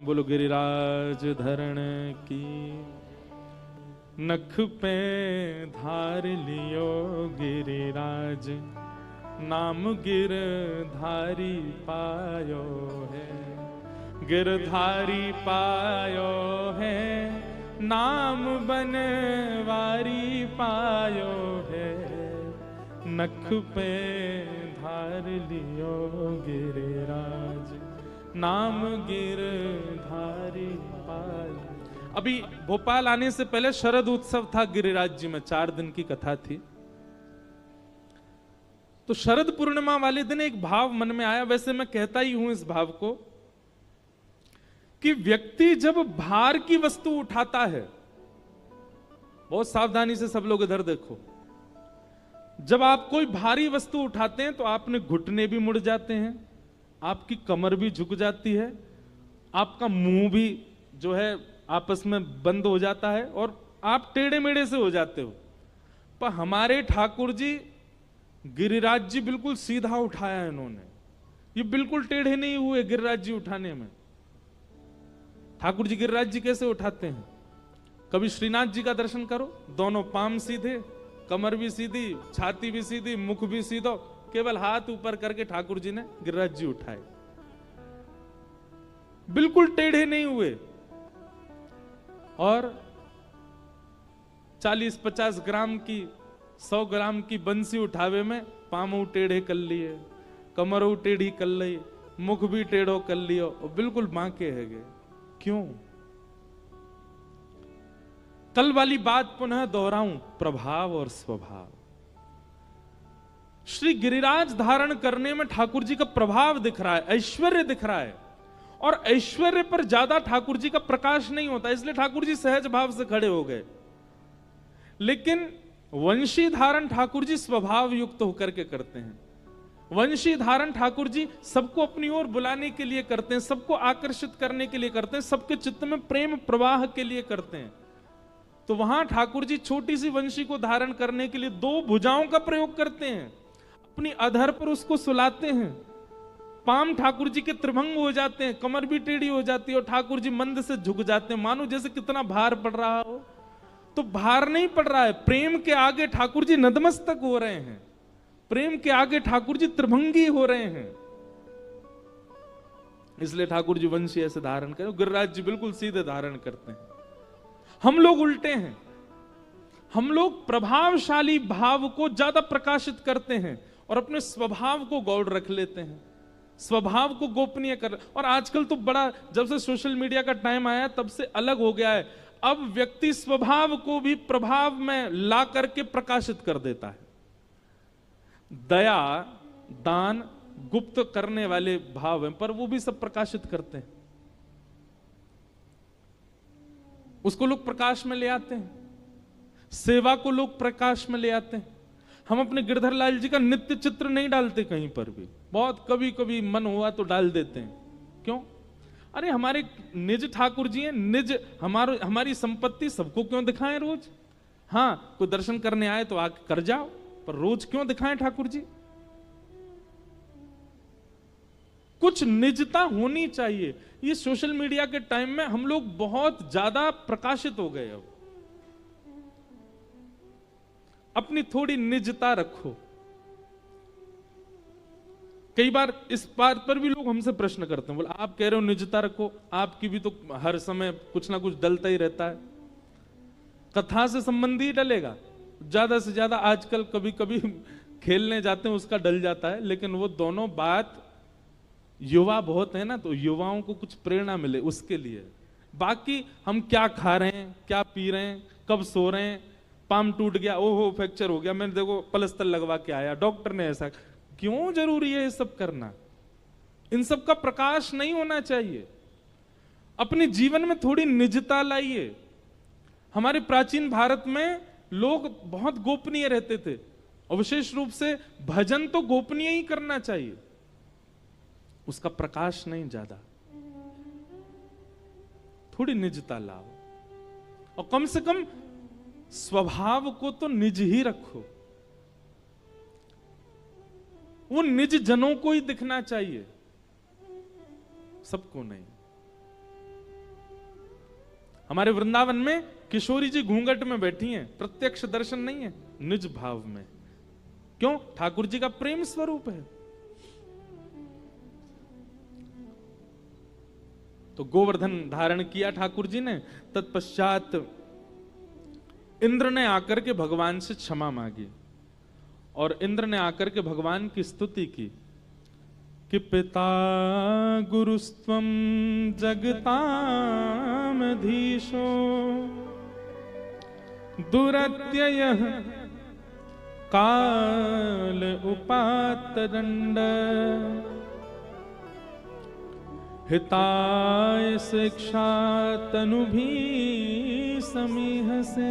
बोलो गिरिराज धरण की। नख पे धार लियो गिरिराज, नाम गिरधारी पायो है। गिरधारी पायो है, नाम बनवारी पायो है। नख पे धार लियो गिरिराज, नाम गिरधारी पायो। अभी भोपाल आने से पहले शरद उत्सव था गिरिराज जी में, 4 दिन की कथा थी। तो शरद पूर्णिमा वाले दिन एक भाव मन में आया, वैसे मैं कहता ही हूं इस भाव को, कि व्यक्ति जब भार की वस्तु उठाता है, बहुत सावधानी से सब लोग इधर देखो, जब आप कोई भारी वस्तु उठाते हैं तो आपने घुटने भी मुड़ जाते हैं, आपकी कमर भी झुक जाती है, आपका मुंह भी जो है आपस में बंद हो जाता है और आप टेढ़े मेढ़े से हो जाते हो। पर हमारे ठाकुर जी गिरिराज जी बिल्कुल सीधा उठाया है इन्होंने, ये बिल्कुल टेढ़े नहीं हुए गिरिराज जी उठाने में। ठाकुर जी गिरिराज जी कैसे उठाते हैं? कभी श्रीनाथ जी का दर्शन करो, दोनों पाम सीधे, कमर भी सीधी, छाती भी सीधी, मुख भी सीधा, केवल हाथ ऊपर करके ठाकुर जी ने गिरिराज जी उठाए, बिल्कुल टेढ़े नहीं हुए। और 40-50 ग्राम की, 100 ग्राम की बंसी उठावे में पामू टेढ़े कर लिए, कमरों टेढ़ी कर ली, मुख भी टेढ़ो कर लियो और बिल्कुल बांके है गए। क्यों? कल वाली बात पुनः दोहराऊं, प्रभाव और स्वभाव। श्री गिरिराज धारण करने में ठाकुर जी का प्रभाव दिख रहा है, ऐश्वर्य दिख रहा है, और ऐश्वर्य पर ज्यादा ठाकुर जी का प्रकाश नहीं होता, इसलिए ठाकुर जी सहज भाव से खड़े हो गए। लेकिन वंशी धारण ठाकुर जी स्वभाव युक्त होकर के करते हैं। वंशी धारण ठाकुर जी सबको अपनी ओर बुलाने के लिए करते हैं, सबको आकर्षित करने के लिए करते हैं, सबके चित्त में प्रेम प्रवाह के लिए करते हैं। तो वहां ठाकुर जी छोटी सी वंशी को धारण करने के लिए 2 भुजाओं का प्रयोग करते हैं, अपनी अधर पर उसको सुलाते हैं, पाम ठाकुर जी के त्रिभंग हो जाते हैं, कमर भी टेढ़ी हो जाती है और ठाकुर जी मंद से झुक जाते हैं, मानो जैसे कितना भार पड़ रहा हो। तो भार नहीं पड़ रहा है, प्रेम के आगे ठाकुर जी नतमस्तक हो रहे हैं, प्रेम के आगे ठाकुर जी त्रिभंगी हो रहे हैं। इसलिए ठाकुर जी वंशी ऐसे धारण करें, गिरिराज जी बिल्कुल सीधे धारण करते हैं। हम लोग उल्टे हैं, हम लोग प्रभावशाली भाव को ज्यादा प्रकाशित करते हैं और अपने स्वभाव को गौड़ रख लेते हैं, स्वभाव को गोपनीय कर। और आजकल तो बड़ा, जब से सोशल मीडिया का टाइम आया तब से अलग हो गया है। अब व्यक्ति स्वभाव को भी प्रभाव में ला करके प्रकाशित कर देता है। दया, दान गुप्त करने वाले भाव हैं, पर वो भी सब प्रकाशित करते हैं, उसको लोग प्रकाश में ले आते हैं, सेवा को लोग प्रकाश में ले आते हैं। हम अपने गिरधर लाल जी का नित्य चित्र नहीं डालते कहीं पर भी, बहुत कभी कभी मन हुआ तो डाल देते हैं। क्यों? अरे हमारे निज ठाकुर जी हैं, निज हमारी संपत्ति सबको क्यों दिखाएं रोज? हाँ, कोई दर्शन करने आए तो आके कर जाओ, पर रोज क्यों दिखाएं ठाकुर जी? कुछ निजता होनी चाहिए। ये सोशल मीडिया के टाइम में हम लोग बहुत ज्यादा प्रकाशित हो गए। अब अपनी थोड़ी निजता रखो। कई बार इस बात पर भी लोग हमसे प्रश्न करते हैं, बोले आप कह रहे हो निजता रखो, आपकी भी तो हर समय कुछ ना कुछ डलता ही रहता है। कथा से संबंधी ही डलेगा, ज्यादा से ज्यादा आजकल कभी कभी खेलने जाते हैं उसका डल जाता है, लेकिन वो दोनों बात, युवा बहुत है ना, तो युवाओं को कुछ प्रेरणा मिले उसके लिए। बाकी हम क्या खा रहे हैं, क्या पी रहे हैं, कब सो रहे हैं, पाम टूट गया, ओहो फ्रैक्चर हो गया, मैंने देखो प्लास्टर लगवा के आया, डॉक्टर ने ऐसा, क्यों जरूरी है ये सब करना? इन सब का प्रकाश नहीं होना चाहिए। अपने जीवन में थोड़ी निजता लाइए। हमारे प्राचीन भारत में लोग बहुत गोपनीय रहते थे, और विशेष रूप से भजन तो गोपनीय ही करना चाहिए, उसका प्रकाश नहीं ज्यादा। थोड़ी निजता लाओ, और कम से कम स्वभाव को तो निज ही रखो। वो निज जनों को ही दिखना चाहिए, सबको नहीं। हमारे वृंदावन में किशोरी जी घूंघट में बैठी हैं, प्रत्यक्ष दर्शन नहीं है, निज भाव में। क्यों? ठाकुर जी का प्रेम स्वरूप है। तो गोवर्धन धारण किया ठाकुर जी ने। तत्पश्चात इंद्र ने आकर के भगवान से क्षमा मांगी और इंद्र ने आकर के भगवान की स्तुति की कि पिता गुरुस्त्वं जगतामधीशो दुरत्ययः काल उपात्तदंड हिताय शिक्षा तनुभि समीहसे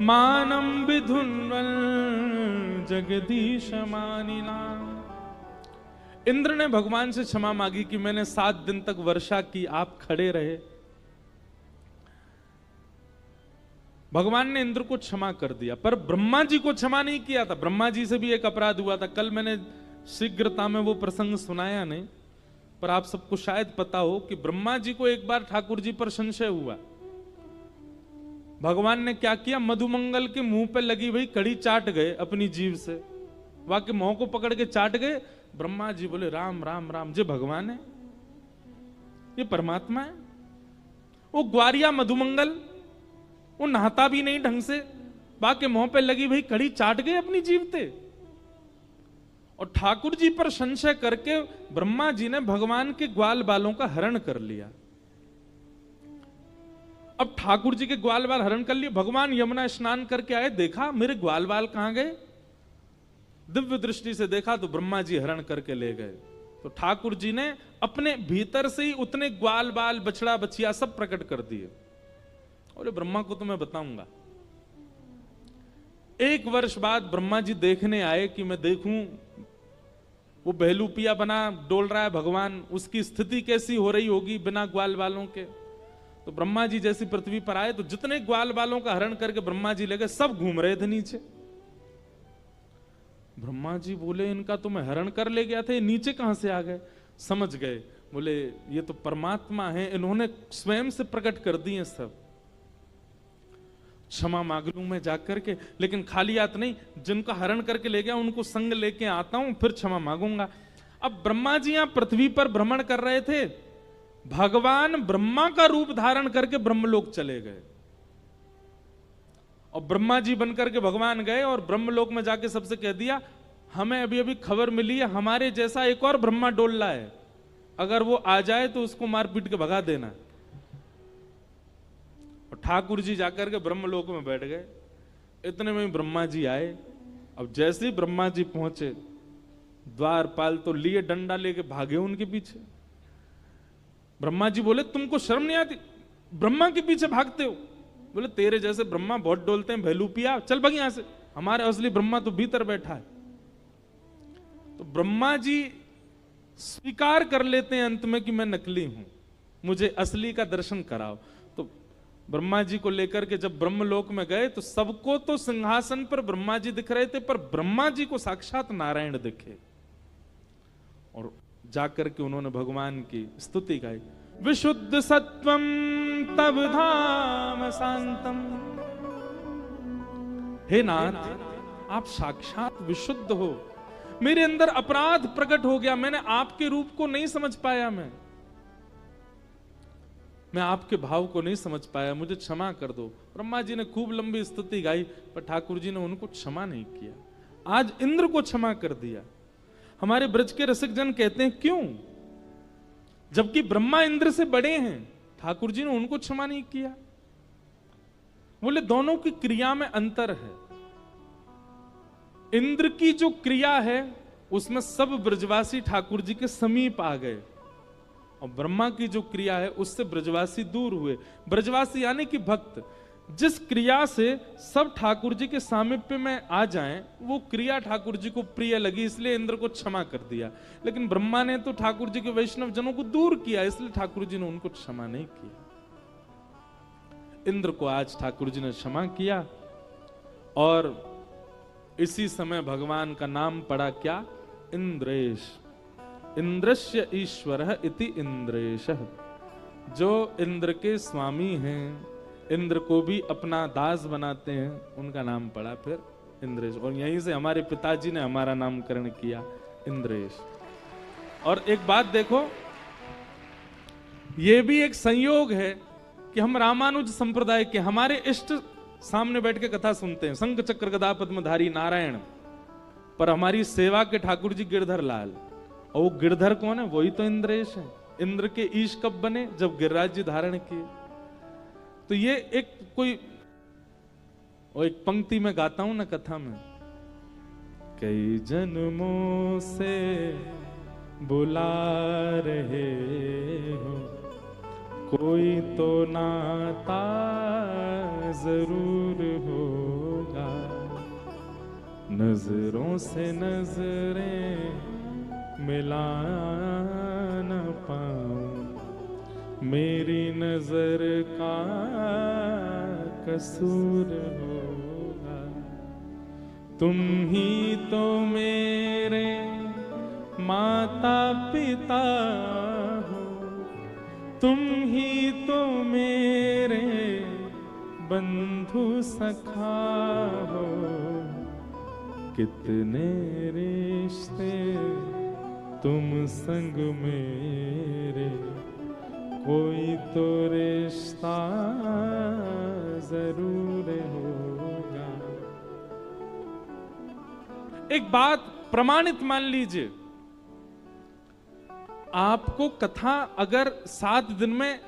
मानम विधुन्वल जगदीश मानिना। इंद्र ने भगवान से क्षमा मांगी कि मैंने 7 दिन तक वर्षा की, आप खड़े रहे। भगवान ने इंद्र को क्षमा कर दिया, पर ब्रह्मा जी को क्षमा नहीं किया था। ब्रह्मा जी से भी एक अपराध हुआ था। कल मैंने शीघ्रता में वो प्रसंग सुनाया नहीं, पर आप सबको शायद पता हो कि ब्रह्मा जी को एक बार ठाकुर जी पर संशय हुआ। भगवान ने क्या किया, मधुमंगल के मुंह पे लगी हुई कड़ी चाट गए अपनी जीभ से, वहां के मुंह को पकड़ के चाट गए। ब्रह्मा जी बोले राम राम राम, जे भगवान है, ये परमात्मा है। वो ग्वारिया मधुमंगल, वो नहाता भी नहीं ढंग से, बाकी मुंह पे लगी हुई कड़ी चाट गए अपनी जीभ से। और ठाकुर जी पर संशय करके ब्रह्मा जी ने भगवान के ग्वाल बालों का हरण कर लिया। अब ठाकुर जी के ग्वाल बाल हरण कर लिए। भगवान यमुना स्नान करके आए, देखा मेरे ग्वाल बाल कहां गए। दिव्य दृष्टि से देखा तो ब्रह्मा जी हरण करके ले गए। तो ठाकुर जी ने अपने भीतर से ही उतने ग्वाल बाल बछड़ा बछिया सब प्रकट कर दिए। और ब्रह्मा को तो मैं बताऊंगा। 1 वर्ष बाद ब्रह्मा जी देखने आए कि मैं देखूं वो बहलूपिया बना डोल रहा है भगवान, उसकी स्थिति कैसी हो रही होगी बिना ग्वाल बालों के। तो ब्रह्मा जी जैसी पृथ्वी पर आए तो जितने ग्वाल बालों का हरण करके ब्रह्मा जी ले गए, सब घूम रहे थे नीचे। ब्रह्मा जी बोले इनका तो मैं हरण कर ले गया था, ये नीचे कहां से आ गए। समझ गए, बोले ये तो परमात्मा है, इन्होंने स्वयं से प्रकट कर दिए सब। क्षमा मांग लूं मैं जाकर के, लेकिन खाली हाथ नहीं, जिनका हरण करके ले गया उनको संग लेके आता हूं, फिर क्षमा मांगूंगा। अब ब्रह्मा जी यहां पृथ्वी पर भ्रमण कर रहे थे, भगवान ब्रह्मा का रूप धारण करके ब्रह्मलोक चले गए। और ब्रह्मा जी बनकर के भगवान गए और ब्रह्मलोक में जाके सबसे कह दिया, हमें अभी अभी खबर मिली है हमारे जैसा एक और ब्रह्मा डोल रहा है, अगर वो आ जाए तो उसको मार पीट के भगा देना। और ठाकुर जी जाकर के ब्रह्मलोक में बैठ गए। इतने में ब्रह्मा जी आए। अब जैसे ही ब्रह्मा जी पहुंचे, द्वारपाल तो लिए डंडा लेके भागे उनके पीछे। ब्रह्मा जी बोले तुमको शर्म नहीं आती, ब्रह्मा के पीछे भागते हो। बोले तेरे जैसे ब्रह्मा बहुत डोलते हैं भैलूपिया, चल भाग यहां से, हमारे असली ब्रह्मा तो भीतर बैठा है। तो ब्रह्मा जी स्वीकार कर लेते हैं अंत में कि मैं नकली हूं, मुझे असली का दर्शन कराओ। तो ब्रह्मा जी को लेकर के जब ब्रह्मलोक में गए तो सबको तो सिंहासन पर ब्रह्मा जी दिख रहे थे, पर ब्रह्मा जी को साक्षात नारायण दिखे। और जाकर के उन्होंने भगवान की स्तुति गाई, विशुद्ध सत्वम तब धाम शांतम। हे नाथ, आप साक्षात विशुद्ध हो, मेरे अंदर अपराध प्रकट हो गया, मैंने आपके रूप को नहीं समझ पाया, मैं आपके भाव को नहीं समझ पाया, मुझे क्षमा कर दो। ब्रह्मा जी ने खूब लंबी स्तुति गाई, पर ठाकुर जी ने उनको क्षमा नहीं किया। आज इंद्र को क्षमा कर दिया। हमारे ब्रज के रसिक जन कहते हैं क्यों, जबकि ब्रह्मा इंद्र से बड़े हैं, ठाकुर जी ने उनको क्षमा नहीं किया। बोले दोनों की क्रिया में अंतर है। इंद्र की जो क्रिया है उसमें सब ब्रजवासी ठाकुर जी के समीप आ गए, और ब्रह्मा की जो क्रिया है उससे ब्रजवासी दूर हुए। ब्रजवासी यानी कि भक्त, जिस क्रिया से सब ठाकुर जी के सामीप्य में आ जाएं, वो क्रिया ठाकुर जी को प्रिय लगी, इसलिए इंद्र को क्षमा कर दिया। लेकिन ब्रह्मा ने तो ठाकुर जी के वैष्णव जनों को दूर किया, इसलिए ठाकुर जी ने उनको क्षमा नहीं किया। इंद्र को आज ठाकुर जी ने क्षमा किया, और इसी समय भगवान का नाम पड़ा क्या, इंद्रेश। इंद्रस्य ईश्वरः इति इंद्रेशः। जो इंद्र के स्वामी हैं, इंद्र को भी अपना दास बनाते हैं, उनका नाम पड़ा फिर इंद्रेश। और यहीं से हमारे पिताजी ने हमारा नामकरण किया इंद्रेश। और एक बात देखो, ये भी एक संयोग है कि हम रामानुज संप्रदाय के, हमारे इष्ट सामने बैठ के कथा सुनते हैं, शंख चक्र गदा पद्मधारी नारायण, पर हमारी सेवा के ठाकुर जी गिरधर लाल। और वो गिरधर कौन है? वही तो इंद्रेश है। इंद्र के ईश कब बने? जब गिरिराज जी धारण किए। तो ये एक कोई, और एक पंक्ति में गाता हूं ना कथा में, कई जन्मों से बुला रहे हो, कोई तो नाता जरूर होगा, नजरों से नजरें मिला न पाऊं, मेरी नजर का कसूर होगा, तुम ही तो मेरे माता पिता हो, तुम ही तो मेरे बंधु सखा हो, कितने रिश्ते तुम संग मेरे, कोई तो रिश्ता जरूर होगा। एक बात प्रमाणित मान लीजिए, आपको कथा अगर 7 दिन में,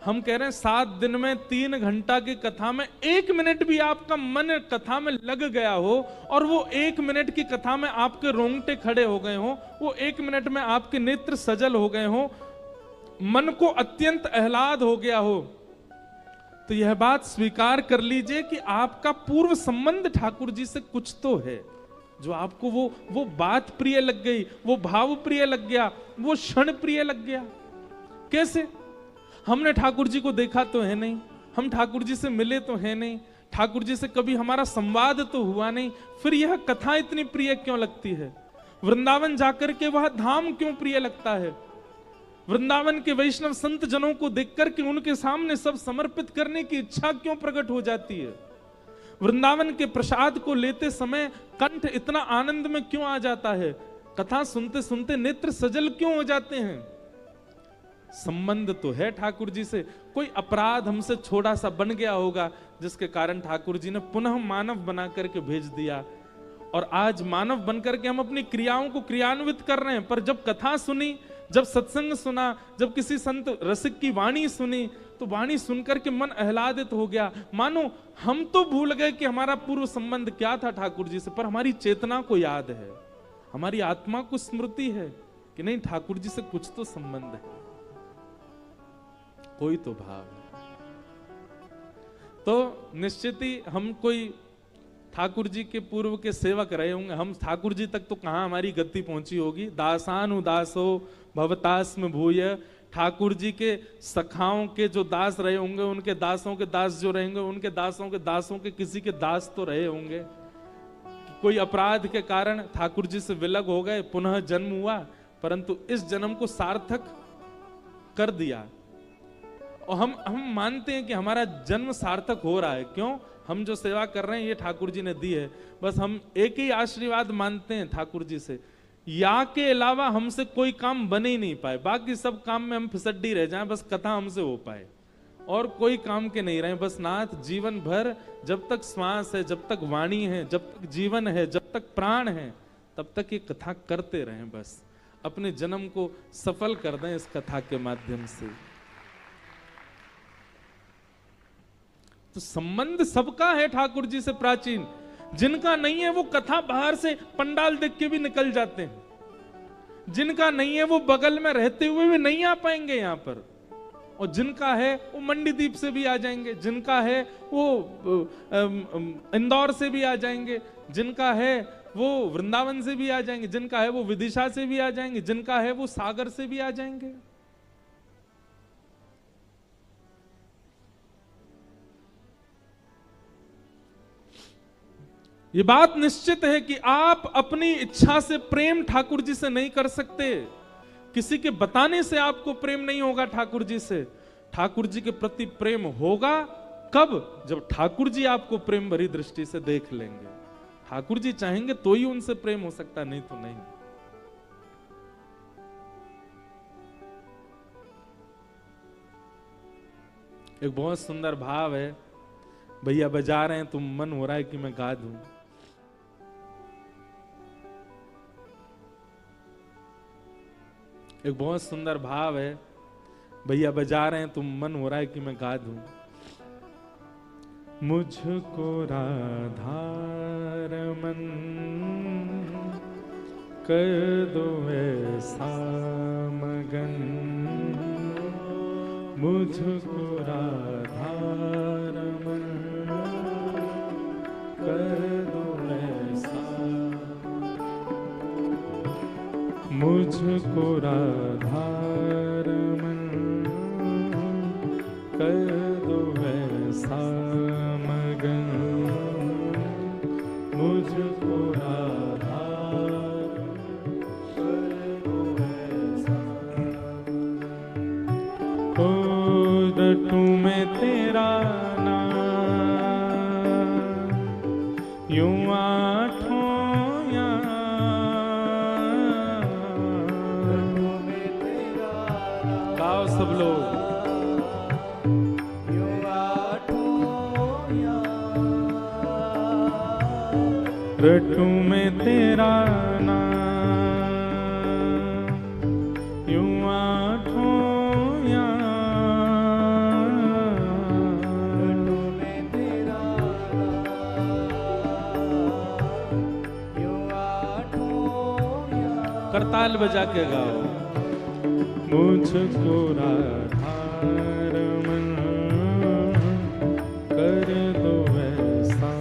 हम कह रहे हैं 7 दिन में 3 घंटा की कथा में 1 मिनट भी आपका मन कथा में लग गया हो, और वो 1 मिनट की कथा में आपके रोंगटे खड़े हो गए हो, वो 1 मिनट में आपके नेत्र सजल हो गए हो, मन को अत्यंत आह्लाद हो गया हो, तो यह बात स्वीकार कर लीजिए कि आपका पूर्व संबंध ठाकुर जी से कुछ तो है, जो आपको वो बात प्रिय लग गई, वो भाव प्रिय लग गया, वो क्षण प्रिय लग गया। कैसे? हमने ठाकुर जी को देखा तो है नहीं, हम ठाकुर जी से मिले तो है नहीं, ठाकुर जी से कभी हमारा संवाद तो हुआ नहीं, फिर यह कथा इतनी प्रिय क्यों लगती है? वृंदावन जाकर के वह धाम क्यों प्रिय लगता है? वृंदावन के वैष्णव संत जनों को देखकर के उनके सामने सब समर्पित करने की इच्छा क्यों प्रकट हो जाती है? वृंदावन के प्रसाद को लेते समय कंठ इतना आनंद में क्यों आ जाता है? कथा सुनते सुनते नेत्र सजल क्यों हो जाते हैं? संबंध तो है ठाकुर जी से। कोई अपराध हमसे छोटा सा बन गया होगा, जिसके कारण ठाकुर जी ने पुनः मानव बना करके भेज दिया, और आज मानव बनकर के हम अपनी क्रियाओं को क्रियान्वित कर रहे हैं। पर जब कथा सुनी, जब सत्संग सुना, जब किसी संत रसिक की वाणी सुनी, तो वाणी सुनकर के मन आह्लादित हो गया, मानो हम तो भूल गए कि हमारा पूर्व संबंध क्या था ठाकुर जी से, पर हमारी चेतना को याद है, हमारी आत्मा को स्मृति है कि नहीं, ठाकुर जी से कुछ तो संबंध है, कोई तो भाव है। तो निश्चित ही हम कोई ठाकुर जी के पूर्व के सेवक रहे होंगे, हम ठाकुर जी तक तो कहां हमारी गति पहुंची होगी। दासानुदासो भवतास्म भूय, ठाकुर जी के सखाओं के जो दास रहे होंगे, उनके दासों के दास जो रहेंगे, उनके दासों के दासों के किसी के दास तो रहे होंगे। कोई अपराध के कारण ठाकुर जी से विलग हो गए, पुनः जन्म हुआ, परंतु इस जन्म को सार्थक कर दिया, और हम मानते हैं कि हमारा जन्म सार्थक हो रहा है। क्यों? हम जो सेवा कर रहे हैं ये ठाकुर जी ने दी है। बस हम एक ही आशीर्वाद मानते हैं ठाकुर जी से, या के अलावा हमसे कोई काम बने ही नहीं पाए, बाकी सब काम में हम फिसड्डी रह जाएं, बस कथा हमसे हो पाए, और कोई काम के नहीं रहे। बस नाथ जीवन भर, जब तक श्वास है, जब तक वाणी है, जब तक जीवन है, जब तक प्राण है, तब तक ये कथा करते रहें, बस अपने जन्म को सफल कर दें इस कथा के माध्यम से। तो संबंध सबका है ठाकुर जी से प्राचीन, जिनका नहीं है वो कथा बाहर से पंडाल देख के भी निकल जाते हैं, जिनका नहीं है वो बगल में रहते हुए भी नहीं आ पाएंगे यहाँ पर, और जिनका है वो मंडीदीप से भी आ जाएंगे, जिनका है वो इंदौर से भी आ जाएंगे, जिनका है वो वृंदावन से भी आ जाएंगे, जिनका है वो विदिशा से भी आ जाएंगे, जिनका है वो सागर से भी आ जाएंगे। ये बात निश्चित है कि आप अपनी इच्छा से प्रेम ठाकुर जी से नहीं कर सकते, किसी के बताने से आपको प्रेम नहीं होगा ठाकुर जी से, ठाकुर जी के प्रति प्रेम होगा कब? जब ठाकुर जी आपको प्रेम भरी दृष्टि से देख लेंगे। ठाकुर जी चाहेंगे तो ही उनसे प्रेम हो सकता, नहीं तो नहीं। एक बहुत सुंदर भाव है, भैया बजा रहे हैं तो मन हो रहा है कि मैं गा दूं। एक बहुत सुंदर भाव है, भैया बजा रहे हैं तो मन हो रहा है कि मैं गा दूं। मुझको राधा रमन कर दो ऐसा मगन, मुझको राधा रमन कर दो ऐसा, मुझको राधा रमन कर दो ऐसा मगन, मुझको राधा कर दो ऐसा। ओ रटूं मैं तेरा नाम यूं आठों याम, रटूं मैं तेरा नाम, गाओ सब लोग, रटूं मैं तेरा नाम यूं आठों याम, रटूं मैं तेरा नाम यूं आठों याम। करताल बजा के गाओ। मुझको राधा रमन कर दो ऐसा,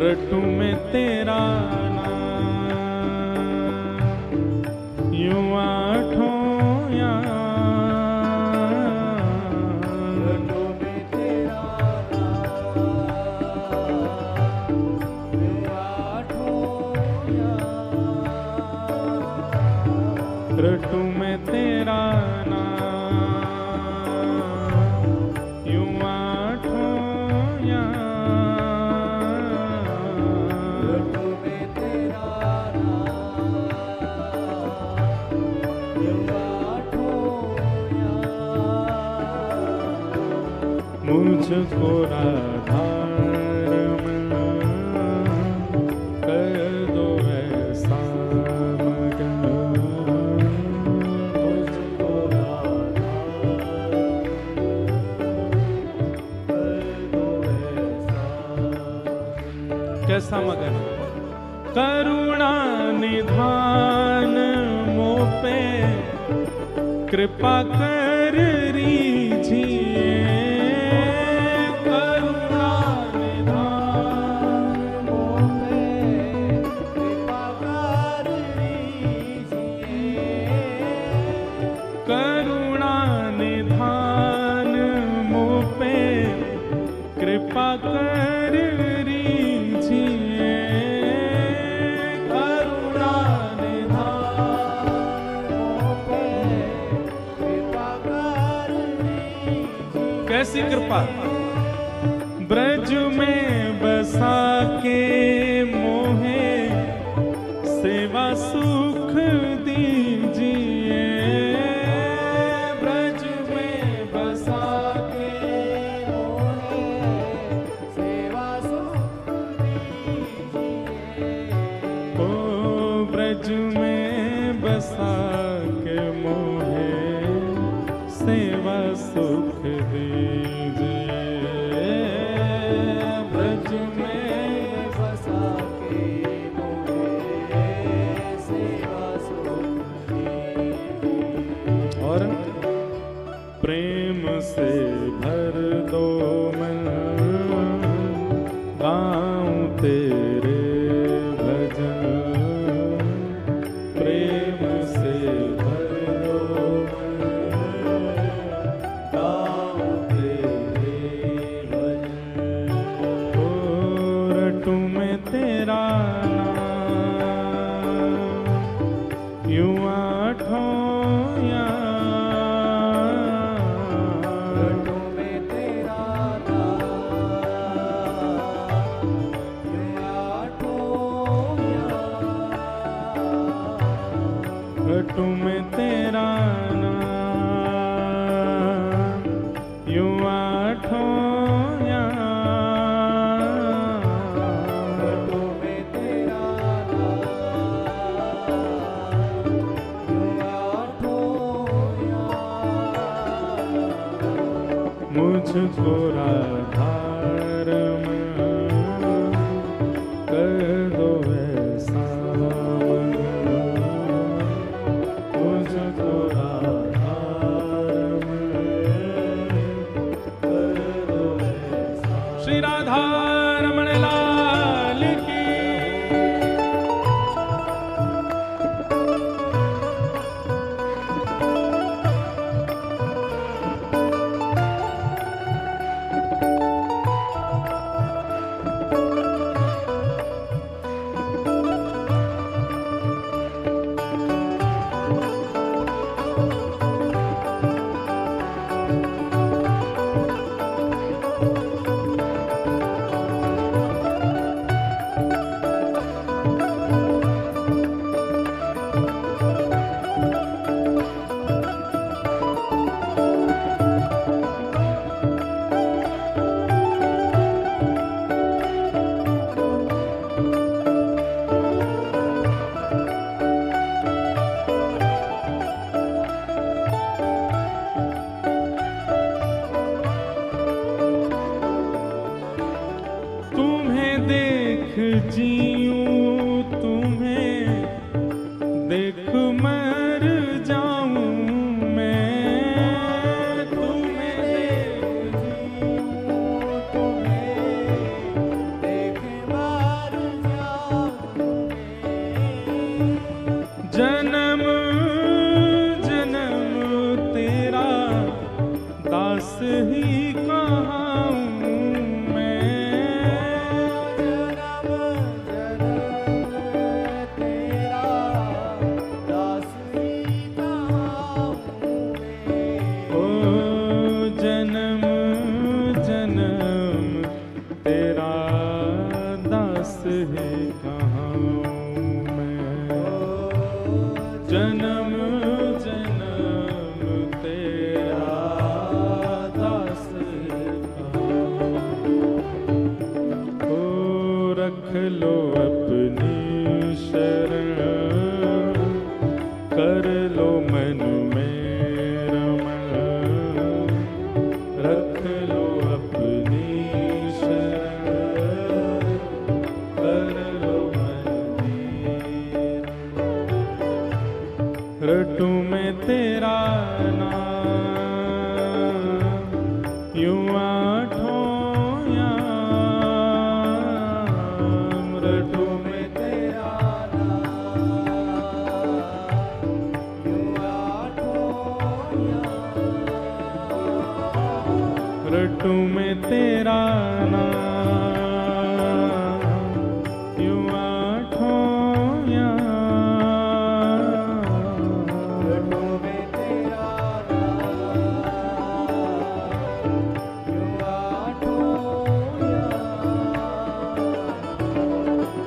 रटूं मैं तेरा नाम यूं आठों याम, रटूं मैं तेरा नाम यूं आठों याम, रटूं मैं तेरा नाम यूं आठों याम, मुझको राधा रमन कर दो ऐसा मगन, मुझको राधा कर दो ऐसा। कैसा मगन? करुणा निधान मोह पे कृपा कर रीझिए, करुणा निधान मुझ पे कृपा कर रीझिए, करुणा निधान मुझ पे कृपा कर रीझिए। कैसी कृपा? ब्रज में बसा के मोहे सेवा सुख दीजिए, ब्रज में बसा के मोहे सेवा सुख दीजिए, ब्रज में बसा मुझको राधारमण कर दो ऐसा, मुझको राधारमण कर दो ऐसा। श्री राधा रमण लाल की। जीऊं तुम्हें देख मर जाऊं मैं, तुम्हें देख जीऊं तुम्हें देख मर जाऊं मैं। जन्म जन्म तेरा दास ही जन्म जन्म तेरा दास ओ रख लो अपनी शरण, कर लो मन में रमण, रख लो अपनी शरण, कर लो मन में। रटू में तेरा नाम यूं आठों याम, रटू में तेरा नाम यूं आठों याम, रटू में तेरा नाम यूं आठों याम।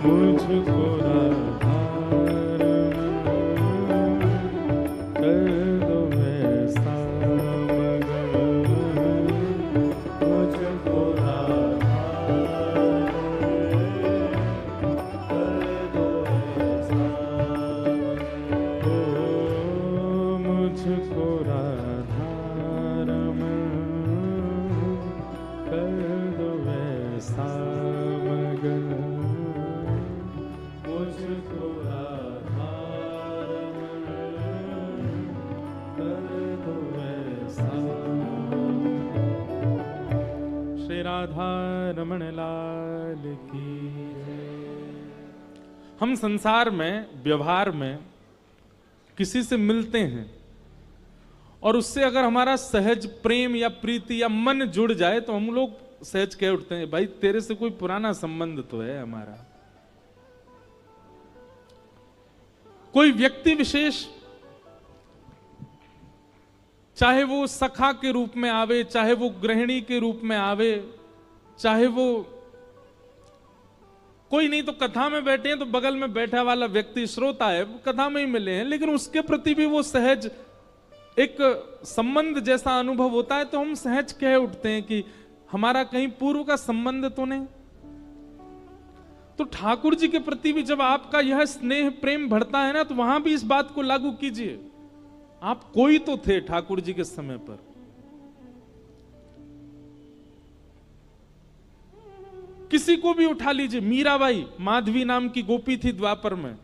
मुझको राधारमण कर दो ऐसा मगन, मुझको राधारमण कर दो ऐसा, ओ मुझको राधारमण कर दो ऐसा मगन, मुझको राधारमण कर दो ऐसा। श्री राधा रमण लाल की। हम संसार में व्यवहार में किसी से मिलते हैं और उससे अगर हमारा सहज प्रेम या प्रीति या मन जुड़ जाए तो हम लोग सहज कह उठते हैं, भाई तेरे से कोई पुराना संबंध तो है हमारा। कोई व्यक्ति विशेष, चाहे वो सखा के रूप में आवे, चाहे वो गृहिणी के रूप में आवे, चाहे वो कोई नहीं तो कथा में बैठे हैं तो बगल में बैठा वाला व्यक्ति श्रोता है, वो कथा में ही मिले हैं, लेकिन उसके प्रति भी वो सहज एक संबंध जैसा अनुभव होता है तो हम सहज कह उठते हैं कि हमारा कहीं पूर्व का संबंध तो नहीं। तो ठाकुर जी के प्रति भी जब आपका यह स्नेह प्रेम बढ़ता है ना, तो वहां भी इस बात को लागू कीजिए। आप कोई तो थे ठाकुर जी के समय पर। किसी को भी उठा लीजिए, मीराबाई माधवी नाम की गोपी थी द्वापर में,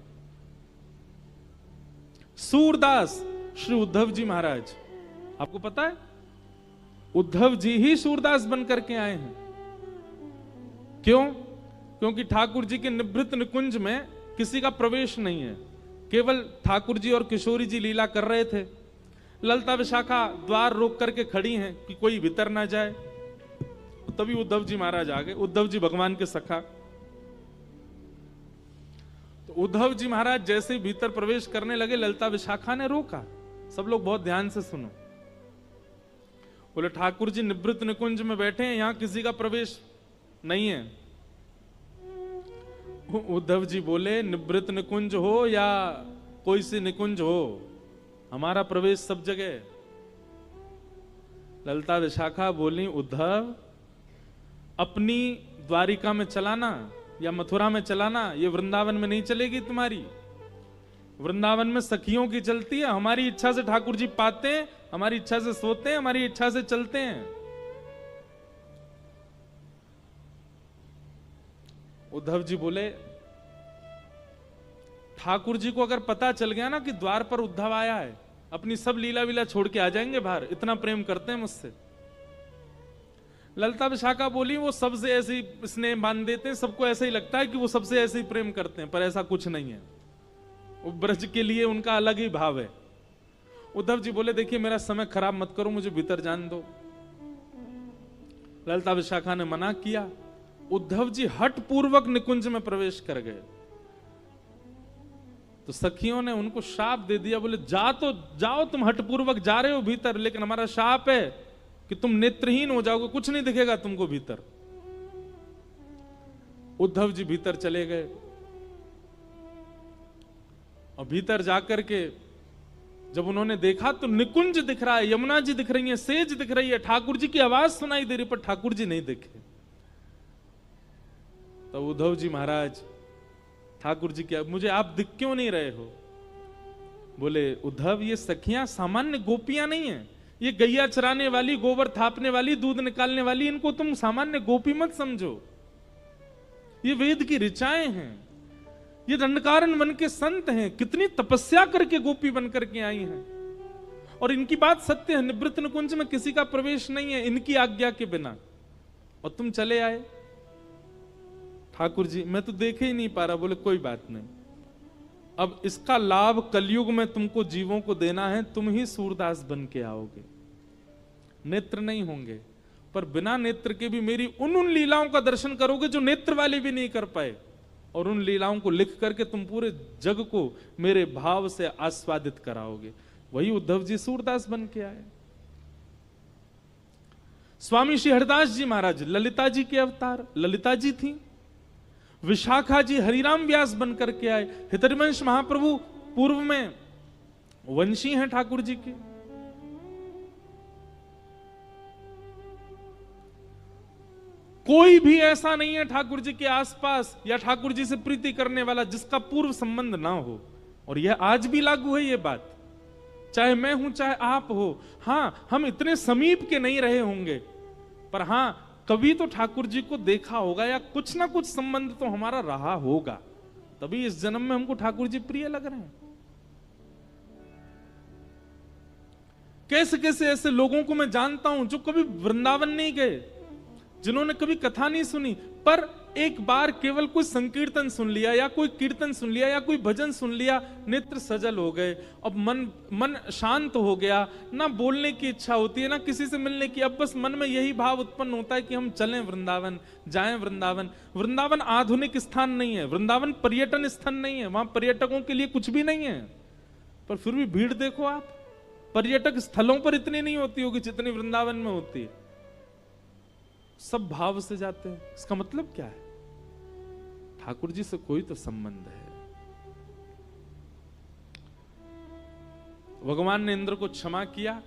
सूरदास श्री उद्धव जी महाराज, आपको पता है उद्धव जी ही सूरदास बन करके आए हैं। क्यों? क्योंकि ठाकुर जी के निभृत निकुंज में किसी का प्रवेश नहीं है, केवल ठाकुर जी और किशोरी जी लीला कर रहे थे। ललता विशाखा द्वार रोक करके खड़ी हैं कि कोई भीतर ना जाए, तभी उद्धव जी महाराज आ गए। उद्धव जी भगवान के सखा। तो उद्धव जी महाराज जैसे ही भीतर प्रवेश करने लगे, ललता विशाखा ने रोका। सब लोग बहुत ध्यान से सुनो। बोले ठाकुर जी निवृत्त निकुंज में बैठे हैं, यहां किसी का प्रवेश नहीं है। उद्धव जी बोले निवृत्त निकुंज हो या कोई सी निकुंज हो, हमारा प्रवेश सब जगह। ललता विशाखा बोली उद्धव, अपनी द्वारिका में चलाना या मथुरा में चलाना, ये वृंदावन में नहीं चलेगी तुम्हारी। वृंदावन में सखियों की चलती है, हमारी इच्छा से ठाकुर जी पाते हैं, हमारी इच्छा से सोते हैं, हमारी इच्छा से चलते हैं। उद्धव जी बोले ठाकुर जी को अगर पता चल गया ना कि द्वार पर उद्धव आया है, अपनी सब लीला वीला छोड़ के आ जाएंगे बाहर, इतना प्रेम करते हैं मुझसे। ललता विशाखा बोली वो सबसे ऐसे ही स्नेह बांध देते हैं, सबको ऐसा ही लगता है कि वो सबसे ऐसे ही प्रेम करते हैं, पर ऐसा कुछ नहीं है। वो ब्रज के लिए उनका अलग ही भाव है। उद्धव जी बोले देखिए मेरा समय खराब मत करो, मुझे भीतर जाने दो। ललता विशाखा ने मना किया। उद्धव जी हठ पूर्वक निकुंज में प्रवेश कर गए। तो सखियों ने उनको शाप दे दिया, बोले जा तो जाओ, तुम हठ पूर्वक जा रहे हो भीतर, लेकिन हमारा शाप है कि तुम नेत्रहीन हो जाओगे, कुछ नहीं दिखेगा तुमको भीतर। उद्धव जी भीतर चले गए और भीतर जाकर के जब उन्होंने देखा तो निकुंज दिख रहा है, यमुना जी दिख रही है, सेज दिख रही है, ठाकुर जी की आवाज सुनाई दे रही, पर ठाकुर जी नहीं दिखे। तो उद्धव जी महाराज ठाकुर जी क्या, मुझे आप दिख क्यों नहीं रहे हो? बोले उद्धव ये सखियां सामान्य गोपियां नहीं है, ये गैया चराने वाली, गोबर थापने वाली, दूध निकालने वाली, इनको तुम सामान्य गोपी मत समझो। ये वेद की ऋचाएं हैं, ये दंडकारण्य वन के संत हैं, कितनी तपस्या करके गोपी बन करके आई हैं। और इनकी बात सत्य है, निवृत्त निकुंज में किसी का प्रवेश नहीं है इनकी आज्ञा के बिना, और तुम चले आए। ठाकुर जी मैं तो देखे ही नहीं पा रहा। बोले कोई बात नहीं, अब इसका लाभ कलयुग में तुमको जीवों को देना है, तुम ही सूरदास बन के आओगे। नेत्र नहीं होंगे, पर बिना नेत्र के भी मेरी उन लीलाओं का दर्शन करोगे जो नेत्र वाले भी नहीं कर पाए, और उन लीलाओं को लिख करके तुम पूरे जग को मेरे भाव से आस्वादित कराओगे। वही उद्धव जी सूरदास बन के आए। स्वामी श्री हरिदास जी महाराज ललिता जी के अवतार, ललिता जी थी। विशाखा जी हरिराम व्यास बन करके आए। हितरिवंश महाप्रभु पूर्व में वंशी हैं ठाकुर जी के। कोई भी ऐसा नहीं है ठाकुर जी के आसपास या ठाकुर जी से प्रीति करने वाला जिसका पूर्व संबंध ना हो। और यह आज भी लागू है ये बात, चाहे मैं हूं चाहे आप हो। हां हम इतने समीप के नहीं रहे होंगे, पर हां कभी तो ठाकुर जी को देखा होगा या कुछ ना कुछ संबंध तो हमारा रहा होगा, तभी इस जन्म में हमको ठाकुर जी प्रिय लग रहे हैं। कैसे कैसे ऐसे लोगों को मैं जानता हूं जो कभी वृंदावन नहीं गए, जिन्होंने कभी कथा नहीं सुनी, पर एक बार केवल कोई संकीर्तन सुन लिया या कोई कीर्तन सुन लिया या कोई भजन सुन लिया, नेत्र सजल हो गए, अब मन शांत हो गया, ना बोलने की इच्छा होती है ना किसी से मिलने की, अब बस मन में यही भाव उत्पन्न होता है कि हम चलें वृंदावन, जाएं वृंदावन। वृंदावन आधुनिक स्थान नहीं है, वृंदावन पर्यटन स्थान नहीं है, वहां पर्यटकों के लिए कुछ भी नहीं है, पर फिर भी भीड़ देखो आप, पर्यटक स्थलों पर इतनी नहीं होती होगी जितनी वृंदावन में होती है। सब भाव से जाते हैं। इसका मतलब क्या है? ठाकुर जी से कोई तो संबंध है। भगवान ने इंद्र को क्षमा किया,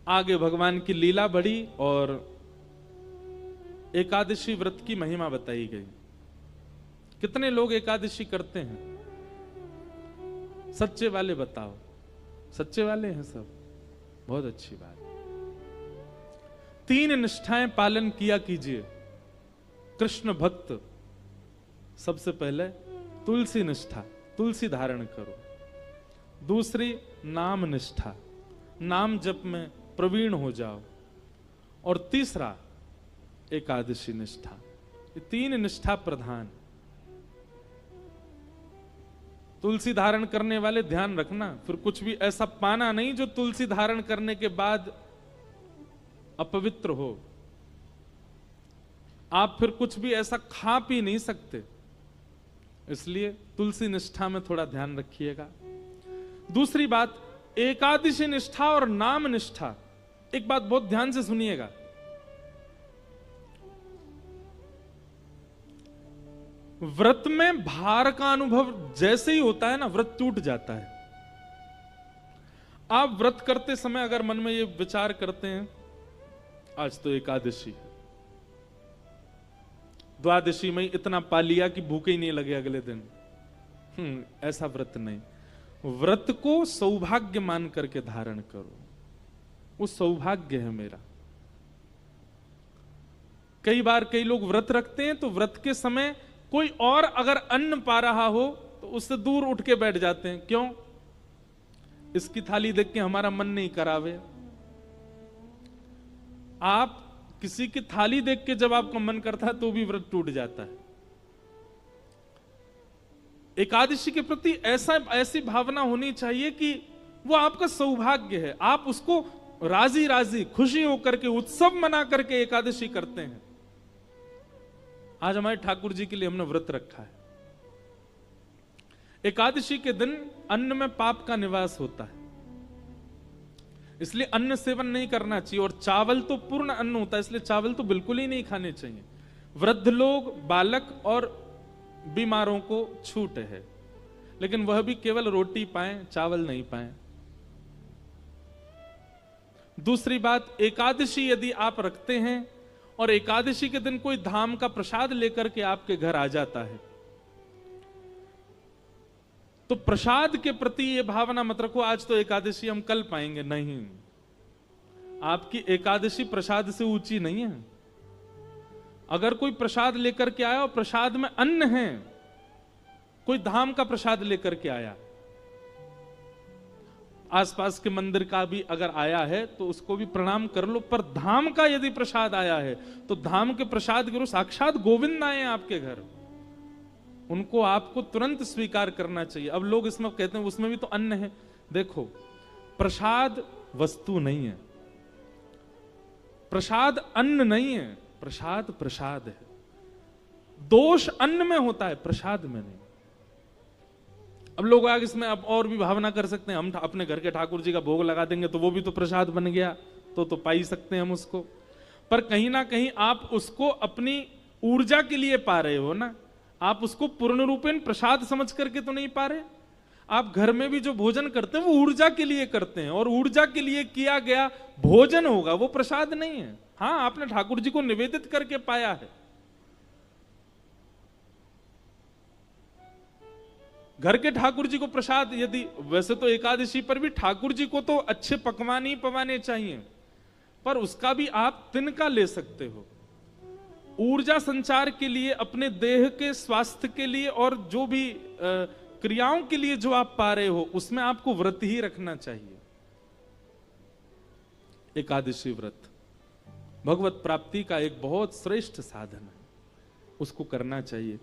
आगे भगवान की लीला बढ़ी और एकादशी व्रत की महिमा बताई गई। कितने लोग एकादशी करते हैं? सच्चे वाले बताओ। सच्चे वाले हैं सब, बहुत अच्छी बात। 3 निष्ठाएं पालन किया कीजिए। कृष्ण भक्त, सबसे पहले तुलसी निष्ठा, तुलसी धारण करो। दूसरी नाम निष्ठा, नाम जप में प्रवीण हो जाओ। और तीसरा एकादशी निष्ठा। ये 3 निष्ठा प्रधान। तुलसी धारण करने वाले ध्यान रखना, फिर कुछ भी ऐसा पाना नहीं जो तुलसी धारण करने के बाद अपवित्र हो। आप फिर कुछ भी ऐसा खा पी नहीं सकते, इसलिए तुलसी निष्ठा में थोड़ा ध्यान रखिएगा। दूसरी बात, एकादशी निष्ठा और नाम निष्ठा। एक बात बहुत ध्यान से सुनिएगा, व्रत में भार का अनुभव जैसे ही होता है ना, व्रत टूट जाता है। आप व्रत करते समय अगर मन में ये विचार करते हैं, आज तो एकादशी है, द्वादशी में इतना पा लिया कि भूखे ही नहीं लगे अगले दिन, ऐसा व्रत नहीं। व्रत को सौभाग्य मान करके धारण करो। वो सौभाग्य है मेरा। कई बार कई लोग व्रत रखते हैं तो व्रत के समय कोई और अगर अन्न पा रहा हो तो उससे दूर उठ के बैठ जाते हैं। क्यों? इसकी थाली देख के हमारा मन नहीं करावे। आप किसी की थाली देख के जब आपका मन करता है तो भी व्रत टूट जाता है। एकादशी के प्रति ऐसी भावना होनी चाहिए कि वो आपका सौभाग्य है। आप उसको राजी राजी खुशी होकर के उत्सव मना करके एकादशी करते हैं। आज हमारे ठाकुर जी के लिए हमने व्रत रखा है। एकादशी के दिन अन्न में पाप का निवास होता है, इसलिए अन्न सेवन नहीं करना चाहिए। और चावल तो पूर्ण अन्न होता है, इसलिए चावल तो बिल्कुल ही नहीं खाने चाहिए। वृद्ध लोग, बालक और बीमारों को छूट है, लेकिन वह भी केवल रोटी पाएं, चावल नहीं पाएं। दूसरी बात, एकादशी यदि आप रखते हैं और एकादशी के दिन कोई धाम का प्रसाद लेकर के आपके घर आ जाता है, तो प्रसाद के प्रति यह भावना मत रखो आज तो एकादशी हम कल पाएंगे। नहीं, आपकी एकादशी प्रसाद से ऊंची नहीं है। अगर कोई प्रसाद लेकर के आया और प्रसाद में अन्न है, कोई धाम का प्रसाद लेकर के आया, आसपास के मंदिर का भी अगर आया है तो उसको भी प्रणाम कर लो। पर धाम का यदि प्रसाद आया है तो धाम के प्रसाद करो। साक्षात गोविंद आए आपके घर, उनको आपको तुरंत स्वीकार करना चाहिए। अब लोग इसमें कहते हैं उसमें भी तो अन्न है। देखो, प्रसाद वस्तु नहीं है, प्रसाद अन्न नहीं है, प्रसाद प्रसाद है। दोष अन्न में होता है, प्रसाद में नहीं। अब लोग आगे इसमें अब और भी भावना कर सकते हैं, हम अपने घर के ठाकुर जी का भोग लगा देंगे तो वो भी तो प्रसाद बन गया, तो पा ही सकते हैं हम उसको। पर कहीं ना कहीं आप उसको अपनी ऊर्जा के लिए पा रहे हो ना, आप उसको पूर्ण रूपेण प्रसाद समझ करके तो नहीं पा रहे। आप घर में भी जो भोजन करते हैं वो ऊर्जा के लिए करते हैं, और ऊर्जा के लिए किया गया भोजन होगा, वो प्रसाद नहीं है। हाँ, आपने ठाकुर जी को निवेदित करके पाया है। घर के ठाकुर जी को प्रसाद यदि, वैसे तो एकादशी पर भी ठाकुर जी को तो अच्छे पकवान ही पवाने चाहिए, पर उसका भी आप तिनका ले सकते हो। ऊर्जा संचार के लिए, अपने देह के स्वास्थ्य के लिए और जो भी क्रियाओं के लिए जो आप पा रहे हो, उसमें आपको व्रत ही रखना चाहिए। एकादशी व्रत भगवत प्राप्ति का एक बहुत श्रेष्ठ साधन है, उसको करना चाहिए।